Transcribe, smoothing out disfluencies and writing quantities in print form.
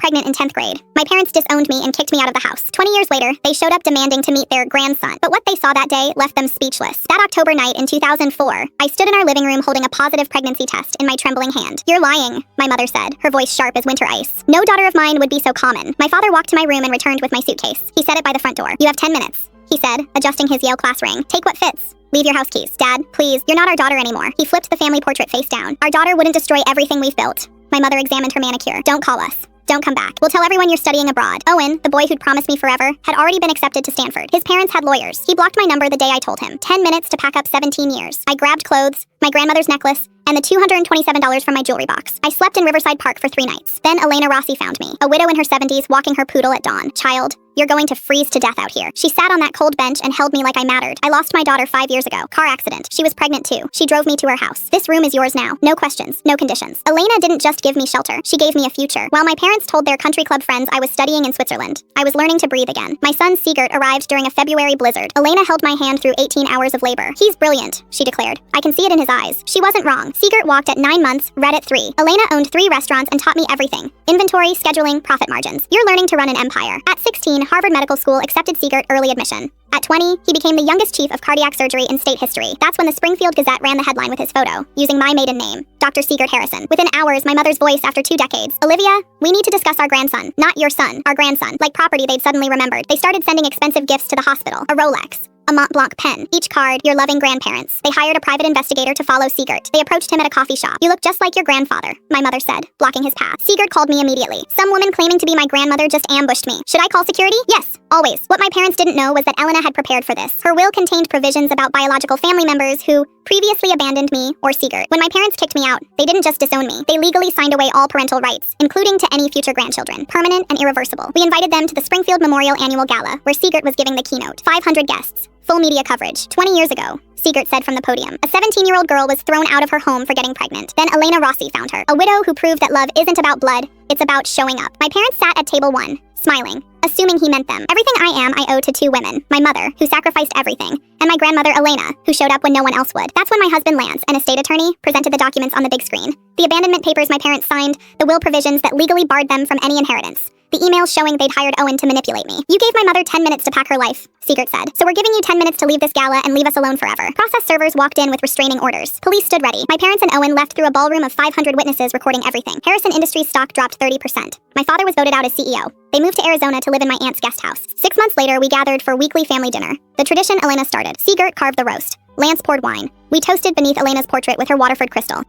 pregnant in 10th grade. My parents disowned me and kicked me out of the house. 20 years later, they showed up demanding to meet their grandson, but what they saw that day left them speechless. That October night in 2004, I stood in our living room holding a positive pregnancy test in my trembling hand. "You're lying," my mother said, her voice sharp as winter ice. No daughter of mine would be so common. My father walked to my room and returned with my suitcase. He set it by the front door. "You have 10 minutes, he said, adjusting his Yale class ring. "Take what fits. Leave your house keys. Dad, please, you're not our daughter anymore." He flipped the family portrait face down. "Our daughter wouldn't destroy everything we've built." My mother examined her manicure. "Don't call us. Don't come back. We'll tell everyone you're studying abroad." Owen, the boy who'd promised me forever, had already been accepted to Stanford. His parents had lawyers. He blocked my number the day I told him. 10 minutes to pack up 17 years. I grabbed clothes, my grandmother's necklace, and the $227 from my jewelry box. I slept in Riverside Park for 3 nights. Then Elena Rossi found me, a widow in her 70s walking her poodle at dawn. "Child, you're going to freeze to death out here." She sat on that cold bench and held me like I mattered. "I lost my daughter 5 years ago. Car accident. She was pregnant too. She drove me to her house. This room is yours now. No questions, no conditions." Elena didn't just give me shelter. She gave me a future. While my parents told their country club friends I was studying in Switzerland, I was learning to breathe again. My son Sigert arrived during a February blizzard. Elena held my hand through 18 hours of labor. "He's brilliant," she declared. "I can see it in his eyes." She wasn't wrong. Sigert walked at 9 months, read at 3. Elena owned 3 restaurants and taught me everything. Inventory, scheduling, profit margins. You're learning to run an empire. At 16, Harvard Medical School accepted Sigert early admission. At 20, he became the youngest chief of cardiac surgery in state history. That's when the Springfield Gazette ran the headline with his photo, using my maiden name, Dr. Sigert Harrison. Within hours, my mother's voice after 2 decades. "Olivia, we need to discuss our grandson. Not your son, our grandson." Like property they'd suddenly remembered. They started sending expensive gifts to the hospital. A Rolex, a Mont Blanc pen. Each card, "Your loving grandparents." They hired a private investigator to follow Sigert. They approached him at a coffee shop. "You look just like your grandfather," my mother said, blocking his path. Sigert called me immediately. "Some woman claiming to be my grandmother just ambushed me. Should I call security?" "Yes, always." What my parents didn't know was that Elena had prepared for this. Her will contained provisions about biological family members who previously abandoned me or Sigert. When my parents kicked me out, they didn't just disown me. They legally signed away all parental rights, including to any future grandchildren. Permanent and irreversible. We invited them to the Springfield Memorial Annual Gala, where Sigert was giving the keynote. 500 guests. Full media coverage. 20 years ago, Sigert said from the podium, a 17-year-old girl was thrown out of her home for getting pregnant. Then Elena Rossi found her, a widow who proved that love isn't about blood, it's about showing up. My parents sat at table 1, smiling, assuming he meant them. Everything I am, I owe to 2 women. My mother, who sacrificed everything, and my grandmother Elena, who showed up when no one else would. That's when my husband Lance, an estate attorney, presented the documents on the big screen. The abandonment papers my parents signed, the will provisions that legally barred them from any inheritance. The emails showing they'd hired Owen to manipulate me. "You gave my mother 10 minutes to pack her life," Sigert said. "So we're giving you 10 minutes to leave this gala and leave us alone forever." Process servers walked in with restraining orders. Police stood ready. My parents and Owen left through a ballroom of 500 witnesses recording everything. Harrison Industries stock dropped 30%. My father was voted out as CEO. They moved to Arizona to live in my aunt's guest house. 6 months later, we gathered for weekly family dinner. The tradition Elena started. Sigert carved the roast. Lance poured wine. We toasted beneath Elena's portrait with her Waterford crystal.